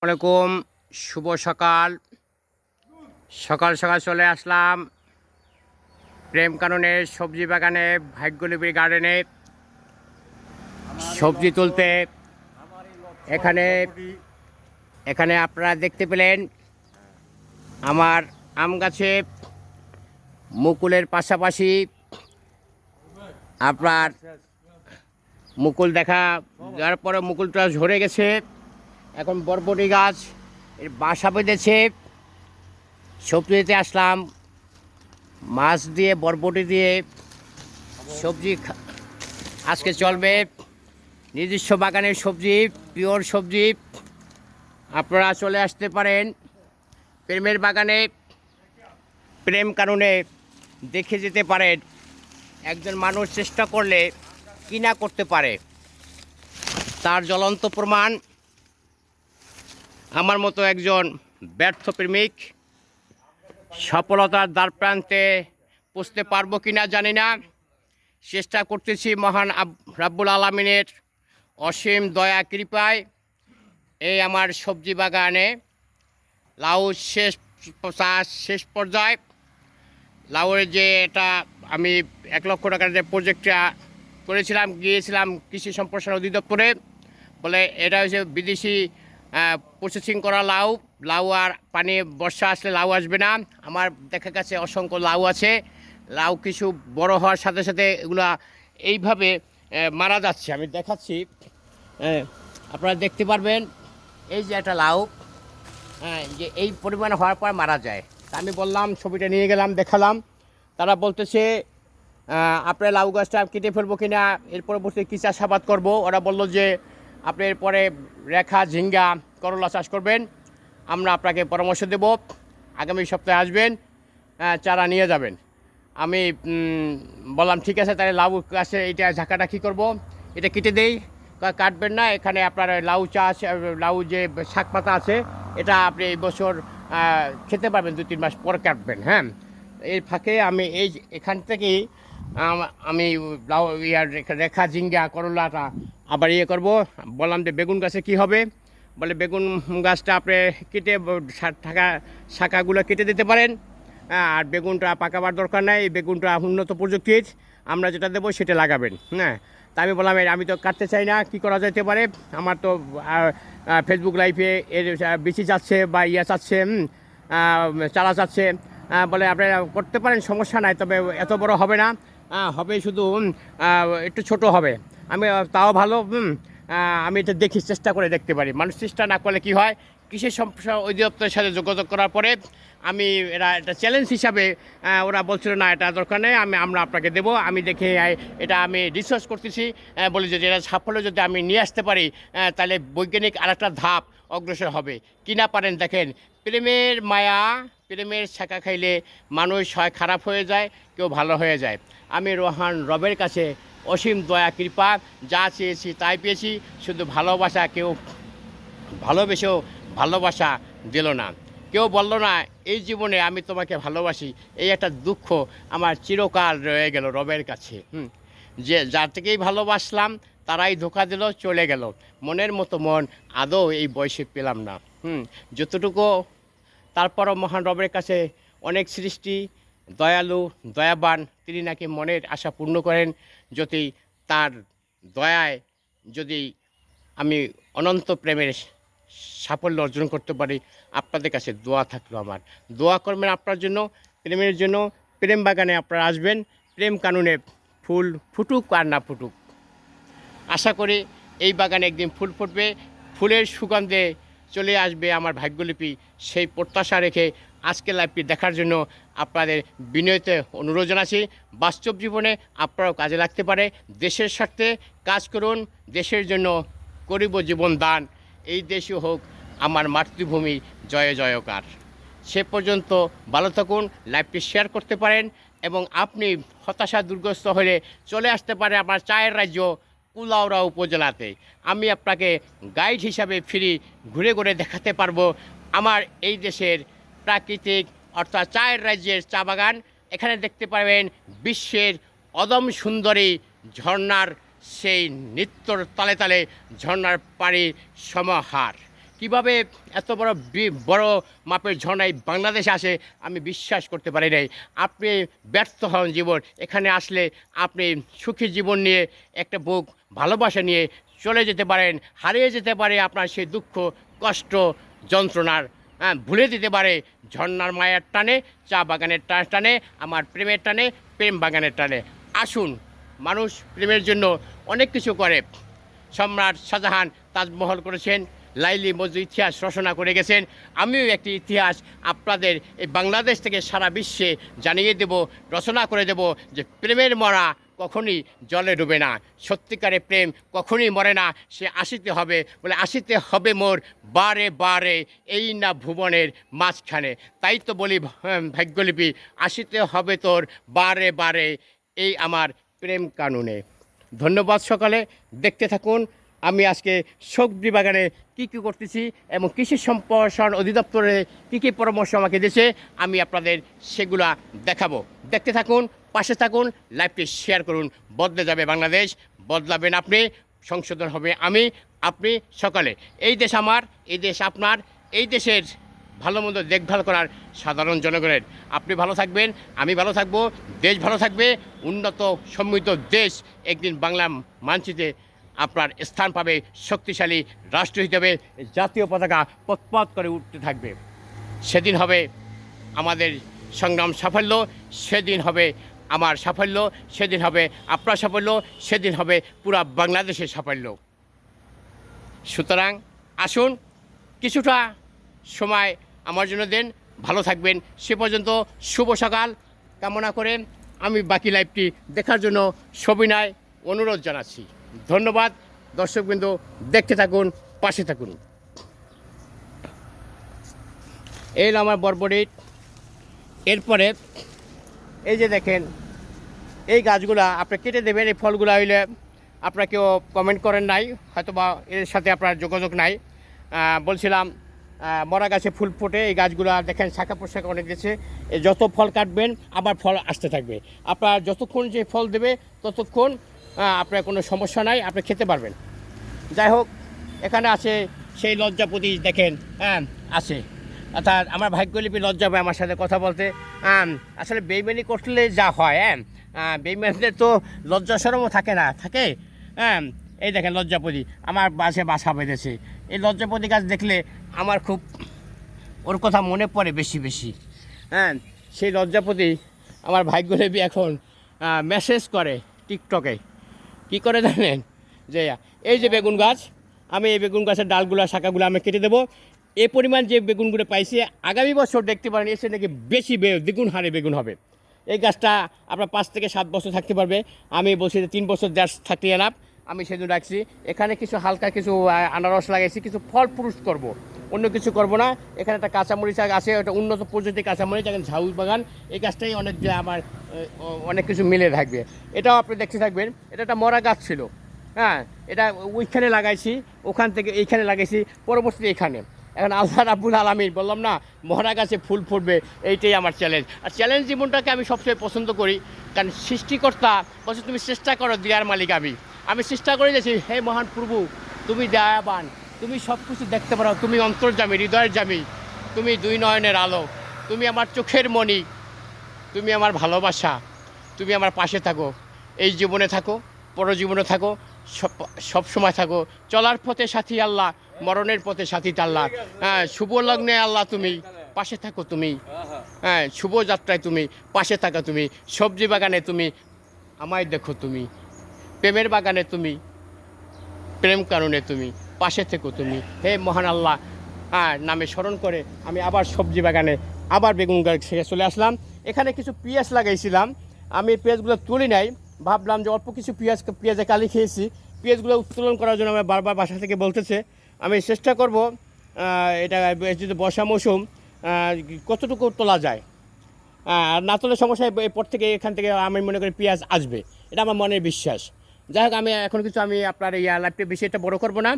আসসালামাইকুম। শুভ সকাল। সকাল সকাল চলে আসলাম প্রেম কাননের সবজি বাগানে, ভাগ্যলিপির গার্ডেনে সবজি তুলতে। এখানে এখানে আপনারা দেখতে পেলেন আমার আম গাছে মুকুলের পাশাপাশি আপনার মুকুল দেখা যার পরে মুকুলটা ঝরে গেছে। এখন বরবটি গাছ এর বাসা বেঁধেছে। সবজিতে আসলাম, মাছ দিয়ে বরবটি দিয়ে সবজি আজকে চলবে। নিজস্ব বাগানের সবজি, পিওর সবজি। আপনারা চলে আসতে পারেন প্রেমের বাগানে, প্রেম কাননে দেখে যেতে পারেন। একজন মানুষ চেষ্টা করলে কি না করতে পারে, তার জ্বলন্ত প্রমাণ আমার মতো একজন ব্যর্থ প্রেমিক সফলতার দ্বারপ্রান্তে পৌঁছতে পারবো কি না জানি না। চেষ্টা করতেছি মহান রাব্বুল আলামিনের অসীম দয়া কৃপায়। এই আমার সবজি বাগানে লাউ শেষ পর্যায়ে। লাউয়ের যে এটা আমি 1,00,000 টাকার যে প্রজেক্টটা করেছিলাম, গিয়েছিলাম কৃষি সম্প্রসারণ অধিদপ্তরে। বলে এটা হচ্ছে বিদেশি প্রসেসিং করা লাউ। লাউ আর পানি বর্ষা আসলে লাউ আসবে না। আমার দেখা গেছে অসংখ্য লাউ আছে। লাউ কিছু বড় হওয়ার সাথে সাথে এগুলা এইভাবে মারা যাচ্ছে। আমি দেখাচ্ছি, আপনারা দেখতে পারবেন। এই যে একটা লাউ, যে এই পরিমাণ হওয়ার পর মারা যায়। আমি বললাম, ছবিটা নিয়ে গেলাম, দেখালাম। তারা বলতেছে আপনার লাউ গাছটা কেটে ফেলবো কিনা, এর পরবর্তী কী চাষাবাদ করবো। ওরা বললো যে আপনি এরপরে রেখা, ঝিঙ্গা, করলা চাষ করবেন। আমরা আপনাকে পরামর্শ দেব, আগামী সপ্তাহে আসবেন, চারা নিয়ে যাবেন। আমি বললাম ঠিক আছে, তাহলে লাউ গাছে এটা ঝাঁকাটা কী করবো, এটা কেটে দেই। কাটবেন না, এখানে আপনার লাউ চাষ, লাউ যে শাক পাতা আছে এটা আপনি এই বছর খেতে পারবেন, 2-3 মাস পর কাটবেন। হ্যাঁ, এর ফাঁকে আমি এখান থেকেই আমি লাউ রেখা, ঝিঙ্গা, করলাটা আবার করব। বললাম যে বেগুন গাছে কি হবে। বলে বেগুন গাছটা আপনি কেটে শাখাগুলো কেটে দিতে পারেন। আর বেগুনটা পাকাবার দরকার নাই, বেগুনটা উন্নত প্রযুক্তির, আমরা যেটা দেবো সেটা লাগাবেন। হ্যাঁ, তা আমি বললাম আমি তো কাটতে চাই না, কি করা যেতে পারে। আমার তো ফেসবুক লাইভে এর বেশি যাচ্ছে বা চাচ্ছে, চারা চাচ্ছে। বলে আপনারা করতে পারেন, সমস্যা নাই, তবে এত বড় হবে না, হবে শুধু একটু ছোট হবে। আমি তাও ভালো, আমি এটা দেখি, চেষ্টা করে দেখতে পারি। মানুষ চেষ্টা না করলে কি হয়। কৃষি সম্প্রসারণ অধিদপ্তরের সাথে যোগাযোগ করার পরে আমি এটা চ্যালেঞ্জ হিসাবে, ওরা বলছিল না এটা দরকার নেই, আমরা আপনাকে দেবো। আমি দেখে এটা আমি রিসার্চ করতেছি, বলি যে এটা সাফল্য যদি আমি নিয়ে আসতে পারি, তাহলে বৈজ্ঞানিক আরেকটা ধাপ অগ্রসর হবে। কি না পারেন দেখেন, প্রেমের মায়া, প্রেমের ছাকা খাইলে মানুষ হয় খারাপ হয়ে যায়, কেউ ভালো হয়ে যায়। আমি রোহান রবের কাছে অসীম দয়া কৃপা, যা চেয়েছি তাই পেয়েছি। শুধু ভালোবাসা, কেউ ভালোবেসেও ভালোবাসা দিল না, কেউ বলল না এই জীবনে আমি তোমাকে ভালোবাসি। এই একটা দুঃখ আমার চিরকাল রয়ে গেল রবের কাছে। যে যার থেকেই ভালোবাসলাম তারাই ধোঁকা দিল, চলে গেল। মনের মতো মন আদৌ এই বয়সে পেলাম না। যতটুকু, তারপরও মহান রবের কাছে অনেক সৃষ্টি, দয়ালু, দয়াবান। তিনি নাকি মনের আশা পূর্ণ করেন। যদি তার দয়ায় যদি আমি অনন্ত প্রেমের সাফল্য অর্জন করতে পারি, আপনাদের কাছে দোয়া থাকলো আমার। দোয়া করবেন আপনার জন্য, প্রেমের জন্য। প্রেম বাগানে আপনারা আসবেন, প্রেম কাননে ফুল ফুটুক আর না ফুটুক, আশা করি এই বাগানে একদিন ফুল ফুটবে, ফুলের সুগন্ধে চলে আসবে আমার ভাগ্যলিপি। সেই প্রত্যাশা রেখে আজকে লাইভটি দেখার জন্য আপনাদের বিনয়তে অনুরোধ জানাচ্ছি। বাস্তব জীবনে আপনারাও কাজে লাগতে পারে। দেশের স্বার্থে কাজ করুন, দেশের জন্য করিব জীবন দান। এই দেশই হোক আমার মাতৃভূমি জয় জয়কার। সে পর্যন্ত ভালো থাকুন। লাইভটি শেয়ার করতে পারেন এবং আপনি হতাশা দুর্গ্রস্ত হলে চলে আসতে পারে আমার চায়ের রাজ্য কুলাউড়া উপজেলাতে। আমি আপনাকে গাইড হিসাবে ফ্রি ঘুরে ঘুরে দেখাতে পারবো আমার এই দেশের প্রাকৃতিক, অর্থাৎ চায়ের রাজ্যের চা বাগান। এখানে দেখতে পাবেন বিশ্বের অদম সুন্দরী ঝর্ণার সেই নৃত্যর তালে তালে ঝর্ণার পানির সমাহার। কিভাবে এত বড় মাপের ঝর্ণায় বাংলাদেশে আসে আমি বিশ্বাস করতে পারি নাই। আপনি ব্যর্থ হন জীবন, এখানে আসলে আপনি সুখী জীবন নিয়ে একটা বুক ভালোবাসা নিয়ে চলে যেতে পারেন, হারিয়ে যেতে পারে আপনার সেই দুঃখ কষ্ট যন্ত্রণার, ভুলে দিতে পারে ঝর্ণার মায়ের টানে, চা বাগানের টানে, আমার প্রেমের টানে, প্রেম বাগানের টানে। আসুন, মানুষ প্রেমের জন্য অনেক কিছু করে। সম্রাট শাহজাহান তাজমহল করেছেন, লাইলি মজনু ইতিহাস রচনা করে গেছেন। আমিও একটি ইতিহাস আপনাদের এই বাংলাদেশ থেকে সারা বিশ্বে জানিয়ে দেব, রচনা করে দেব যে প্রেমের মরা কখনই জলে ডুবে না, সত্যিকারের প্রেম কখনই মরে না, সে আসিতে হবে বলে আসিতে হবে মোর বারে বারে এই না ভুবনের মাঝখানে। তাই তো বলি ভাগ্যলিপি, আসিতে হবে তোর বারে বারে এই আমার প্রেম কানুনে। ধন্যবাদ সকালে, দেখতে থাকুন আমি আজকে সবজি বাগানে কী কী করতেছি এবং কৃষি সম্প্রসারণ অধিদপ্তরে কী কী পরামর্শ আমাকে দিয়েছে আমি আপনাদের সেগুলা দেখাবো। দেখতে থাকুন, পাশে থাকুন, লাইভটি শেয়ার করুন। বদলে যাবে বাংলাদেশ, বদলাবেন আপনি, সংশোধন হবে আমি, আপনি সকালে। এই দেশ আমার, এই দেশ আপনার, এই দেশের ভালো মন্দ দেখভাল করার সাধারণ জনগণের। আপনি ভালো থাকবেন, আমি ভালো থাকবো, দেশ ভালো থাকবে, উন্নত সমৃদ্ধ দেশ একদিন বাংলা মানচিত্রে আপনার স্থান পাবে, শক্তিশালী রাষ্ট্র হিসেবে জাতীয় পতাকা পথ করে উঠতে থাকবে। সেদিন হবে আমাদের সংগ্রাম সাফল্য, সেদিন হবে আমার সাফল্য, সেদিন হবে আপনার সাফল্য, সেদিন হবে পুরা বাংলাদেশের সাফল্য। সুতরাং আসুন, কিছুটা সময় আমার জন্য দেন, ভালো থাকবেন। সে পর্যন্ত শুভ সকাল কামনা করে আমি বাকি লাইভটি দেখার জন্য সবিনয় অনুরোধ জানাচ্ছি। ধন্যবাদ দর্শকবৃন্দ, দেখতে থাকুন, পাশে থাকুন। এই আমার বরবটির। এরপরে এই যে দেখেন এই গাছগুলা আপনি কেটে দেবেন, এই ফলগুলা হইলে আপনারা কেউ কমেন্ট করেন নাই, হয়তো বা এর সাথে আপনার যোগাযোগ নাই। বলছিলাম মরা গাছে ফুল ফোটে, এই গাছগুলা দেখেন শাখা প্রশাখা অনেক গেছে, যত ফল কাটবেন আবার ফল আসতে থাকবে। আপনার যতক্ষণ যে ফল দেবে ততক্ষণ আপনার কোনো সমস্যা নাই, আপনি খেতে পারবেন। যাই হোক, এখানে আছে সেই লজ্জাপতি, দেখেন আছে, অর্থাৎ আমার ভাগ্যলিপি লজ্জা পায় আমার সাথে কথা বলতে। আসলে বেইমানি করলে যা হয়, বেইমানিদের তো লজ্জা শরমও থাকে না, থাকে। এই দেখেন লজ্জাপতি আমার বাসে বাসা বেঁধেছে। এই লজ্জাপতি গাছ দেখলে আমার খুব ওর কথা মনে পড়ে বেশি বেশি। সেই লজ্জাপতি আমার ভাগ্যলিপি এখন মেসেজ করে টিকটকে। কি করে জানেন? যে এই যে বেগুন গাছ, আমি এই বেগুন গাছের ডালগুলো শাখাগুলো আমি কেটে দেবো। এই পরিমাণ যে বেগুনগুলো পাইছি আগামী বছর দেখতে পারেন এসে নাকি বেশি দ্বিগুণ হারে বেগুন হবে। এই গাছটা আপনার 5 থেকে 7 বছর থাকতে পারবে। আমি বলছি যে 3 বছর গাছ থাকতে এনাফ, আমি সেজন্য রাখছি। এখানে কিছু হালকা কিছু আনারস লাগাইছি, কিছু ফল পুরুষ করব, অন্য কিছু করব না। এখানে একটা কাঁচামরিচ আছে, ওটা উন্নত প্রজাতির কাঁচামরিচ, এখন ঝাউল বাগান। এই গাছটাই অনেক যে আমার অনেক কিছু মিলে থাকবে। এটাও আপনি দেখতে থাকবেন। এটা একটা মরা গাছ ছিল, এটা ওইখানে লাগাইছি, ওখান থেকে এইখানে লাগাইছি, পরবর্তীতে এখানে। এখন আল্লাহ রাব্বুল আলামিন, বললাম না মরা গাছে ফুল ফুটবে, এইটাই আমার চ্যালেঞ্জ। আর চ্যালেঞ্জ জীবনটাকে আমি সবসময় পছন্দ করি, কারণ সৃষ্টিকর্তা বলছে তুমি চেষ্টা করো, দেয়ার মালিক আমি চেষ্টা করে গেছি। হে মহান প্রভু, তুমি দয়াবান, তুমি সব কিছু দেখতে পারো, তুমি অন্তর্যামী, হৃদয়ের জামি, তুমি 2 নয়নের আলো, তুমি আমার চোখের মণি, তুমি আমার ভালোবাসা, তুমি আমার পাশে থাকো, এই জীবনে থাকো, পরজীবনে থাকো, সব সময় থাকো। চলার পথে সাথী আল্লাহ, মরণের পথে সাথী আল্লাহ। শুভ লগ্নে আল্লাহ তুমি পাশে থাকো, তুমি শুভ যাত্রায় তুমি পাশে থাকো, তুমি সবজি বাগানে তুমি আমায় দেখো, তুমি প্রেমের বাগানে তুমি, প্রেম কারণে তুমি পাশে থেকো তুমি। হে মহান আল্লাহ, নামে স্মরণ করে আমি আবার সবজি বাগানে আবার বেগুন গাছ থেকে চলে আসলাম। এখানে কিছু পেঁয়াজ লাগাইছিলাম, আমি পেঁয়াজগুলো তুলি নাই, ভাবলাম যে অল্প কিছু পেঁয়াজে কালি খেয়েছি, পেঁয়াজগুলো উত্তোলন করার জন্য আমার বারবার বাসা থেকে বলতেছে। আমি চেষ্টা করব এটা যদি বর্ষা মৌসুম কতটুকু তোলা যায়, আর না তোলার সমস্যা এরপর থেকে এখান থেকে আমি মনে করি পেঁয়াজ আসবে, এটা আমার মনের বিশ্বাস। যাই হোক, আমি এখন কিছু আমি আপনার লাইভটা বেশি এটা বড়ো করবো না,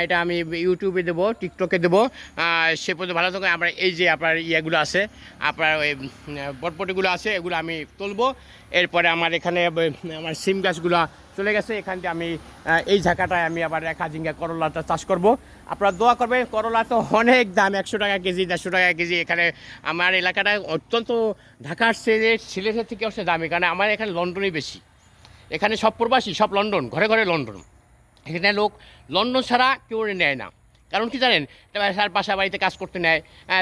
এটা আমি ইউটিউবে দেবো, টিকটকে দেবো। সে পর্যন্ত ভালো থাকুন। আমরা এই যে আপনার ইয়েগুলো আছে, আপনার ওই বটবটিগুলো আছে, এগুলো আমি তুলবো। এরপরে আমার এখানে আমার সিম গাছগুলো চলে গেছে। এখান থেকে আমি এই জায়গাটায় আমি আবার রেখা ঝিঙ্গা করলাটা চাষ করব। আপনারা দোয়া করবেন। করলা তো অনেক দাম, 100 টাকা কেজি, 150 টাকা কেজি। এখানে আমার এলাকাটায় অত্যন্ত ঢাকার সিলেটের থেকে হচ্ছে দাম। এখানে আমার এখানে লন্ডনই বেশি। এখানে সব প্রবাসী, সব লন্ডন, ঘরে ঘরে লন্ডন। এখানে লোক লন্ডন ছাড়া কেউ নেয় না। কারণ কি জানেন, তার বাসা বাড়িতে কাজ করতে নেয়,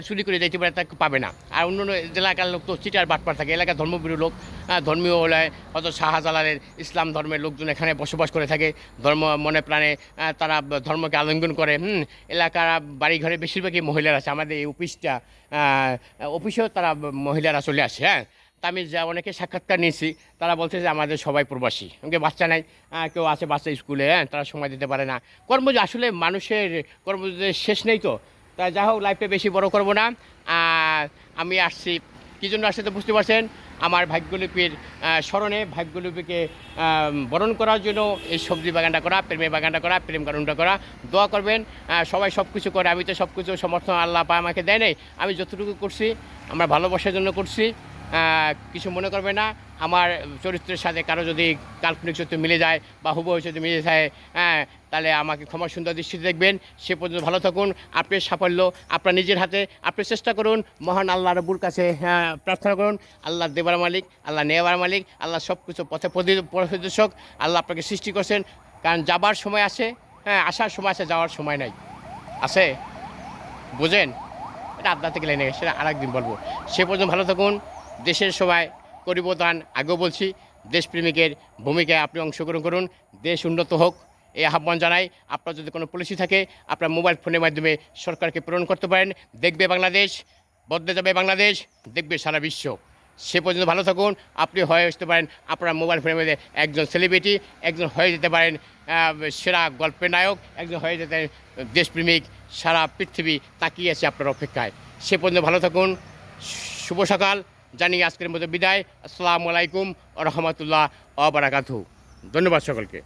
চুরি করে যাইতে পারে, তাকে পাবে না। আর অন্য অন্য এলাকার লোক তো চিটার বাটপার থাকে। এলাকার ধর্মপ্রিয় লোক, ধর্মীয় হলে হয়তো শাহজালালের ইসলাম ধর্মের লোকজন এখানে বসবাস করে থাকে। ধর্ম মনে প্রাণে তারা ধর্মকে আলিঙ্গন করে। এলাকার বাড়িঘরে বেশিরভাগই মহিলারা আছে। আমাদের এই অফিসেও তারা মহিলারা চলে আসে। হ্যাঁ, তা আমি যা অনেকে সাক্ষাৎকার নিয়েছি, তারা বলছে যে আমাদের সবাই প্রবাসী। আমাকে বাচ্চা নাই, কেউ আছে বাচ্চা স্কুলে, হ্যাঁ, তারা সময় দিতে পারে না। কর্ম আসলে মানুষের কর্ম শেষ নেই তো। তা যা হোক, লাইফে বেশি বড় করব না। আমি আসছি কী জন্য আসছে তো বুঝতে পারছেন। আমার ভাগ্যলিপির স্মরণে, ভাগ্যলিপিকে বরণ করার জন্য এই সবজি বাগানটা করা, প্রেমের বাগানটা করা, প্রেম কারণটা করা। দোয়া করবেন। সবাই সব কিছু করে, আমি তো সব কিছু সমর্থন আল্লাহ পা আমাকে দেয় নাই। আমি যতটুকু করছি আমরা ভালোবাসার জন্য করছি। কিছু মনে করবে না। আমার চরিত্রের সাথে কারো যদি কাল্পনিক চরিত্র মিলে যায় বা হুবহু যদি মিলে যায়, তাহলে আমাকে ক্ষমা সুন্দর দৃষ্টিতে দেখবেন। সে পর্যন্ত ভালো থাকুন। আপনার সাফল্য আপনার নিজের হাতে। আপনি চেষ্টা করুন, মহান আল্লাহ রব্বুর কাছে প্রার্থনা করুন। আল্লাহ দেবার মালিক, আল্লাহ নেওয়ার মালিক, আল্লাহ সব কিছু পথে প্রদর্শক। আল্লাহ আপনাকে সৃষ্টি করছেন। কারণ যাবার সময় আছে, আসার সময় আছে, যাওয়ার সময় নাই। আছে, বোঝেন? এটা আপনার থেকে লেনে, সেটা আর একদিন বলবো। সে পর্যন্ত ভালো থাকুন। দেশের সবাই করিব দান। আগেও বলছি, দেশপ্রেমিকের ভূমিকায় আপনি অংশগ্রহণ করুন। দেশ উন্নত হোক, এই আহ্বান জানাই। আপনার যদি কোনো পলিসি থাকে, আপনার মোবাইল ফোনের মাধ্যমে সরকারকে প্রেরণ করতে পারেন। দেখবে বাংলাদেশ, বদলে যাবে বাংলাদেশ, দেখবে সারা বিশ্ব। সে পর্যন্ত ভালো থাকুন। আপনি হয়ে আসতে পারেন আপনার মোবাইল ফোনের মধ্যে একজন সেলিব্রিটি, একজন হয়ে যেতে পারেন সেরা গল্পের নায়ক, একজন হয়ে যেতে পারেন দেশপ্রেমিক। সারা পৃথিবী তাকিয়ে আছে আপনার অপেক্ষায়। সে পর্যন্ত ভালো থাকুন। শুভ সকাল জানিয়ে আজকের মতো বিদায়। আসসালামু আলাইকুম ওয়া রাহমাতুল্লাহ ওয়া বারাকাতুহু। ধন্যবাদ সকলকে।